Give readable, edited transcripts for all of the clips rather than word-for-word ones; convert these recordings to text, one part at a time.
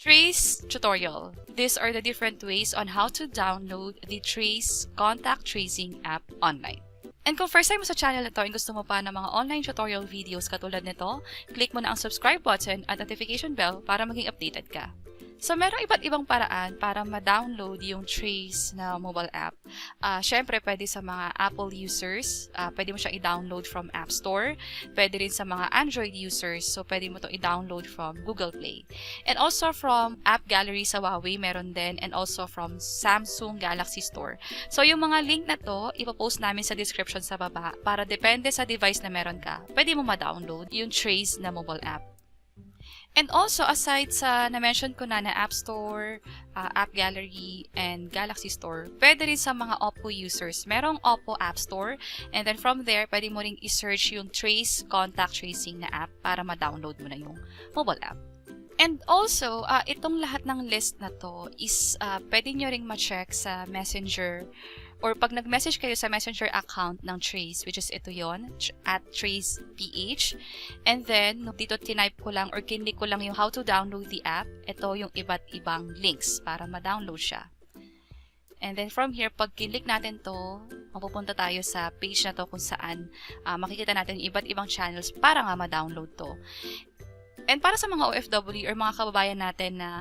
Traze tutorial. These are the different ways on how to download the Traze Contact Tracing app online. And kung first time mo sa channel na to and gusto mo pa ng mga online tutorial videos katulad nito, click mo na ang subscribe button at notification bell para maging updated ka. So, merong iba't ibang paraan para ma-download yung Traze na mobile app. Syempre, pwede sa mga Apple users, pwede mo siyang i-download from App Store. Pwede rin sa mga Android users, so pwede mo itong i-download from Google Play. And also from App Gallery sa Huawei, meron din. And also from Samsung Galaxy Store. So, yung mga link na to, ipopost namin sa description sa baba para depende sa device na meron ka. Pwede mo ma-download yung Traze na mobile app. And also, aside sa na-mention ko na App Store, App Gallery, and Galaxy Store, pwede rin sa mga Oppo users. Merong Oppo App Store, and then from there, pwede mo rin i-search yung Traze Contact Tracing na app para ma-download mo na yung mobile app. And also, itong lahat ng list na to is pwede nyo ring ma-check sa Messenger or pag nag-message kayo sa Messenger account ng Traze, which is ito yon at Traze PH. And then, dito tinype ko lang or kinlik ko lang yung how to download the app. Ito yung iba't ibang links para ma-download siya. And then from here, pag kinlik natin to, mapupunta tayo sa page na to kung saan makikita natin yung iba't ibang channels para nga ma-download to. And para sa mga OFW or mga kababayan natin na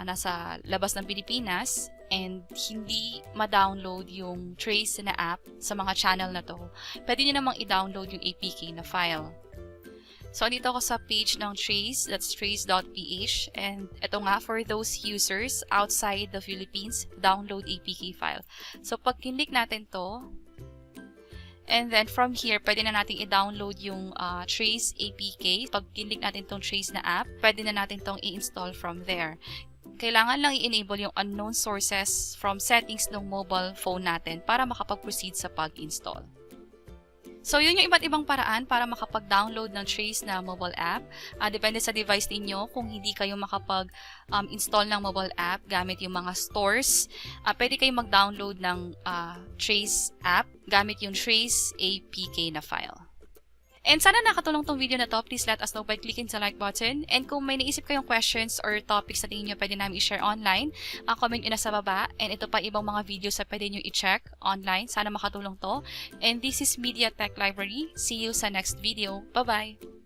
nasa labas ng Pilipinas and hindi ma-download yung Traze na app sa mga channel na to, pwede nyo namang i-download yung APK na file. So, dito ako sa page ng Traze, that's traze.ph, and ito nga, for those users outside the Philippines, download APK file. So, pag kinlik natin to, and then from here, pwede na natin i-download yung Traze APK. Pag kinlik natin tong Traze na app, pwede na natin tong i-install from there. Kailangan lang i-enable yung unknown sources from settings ng mobile phone natin para makapag-proceed sa pag-install. So, yun yung iba't ibang paraan para makapag-download ng Traze na mobile app. Depende sa device ninyo kung hindi kayo makapag-install ng mobile app gamit yung mga stores. Pwede kayong mag-download ng Traze app gamit yung Traze APK na file. And sana nakatulong tong video na to. Please let us know by clicking the like button. And kung may naisip kayong questions or topics na tingin nyo pwede namin i-share online, comment nyo na sa baba. And ito pa ibang mga videos na pwede nyo i-check online. Sana makatulong to. And this is Mediatechlibrary. See you sa next video. Bye-bye!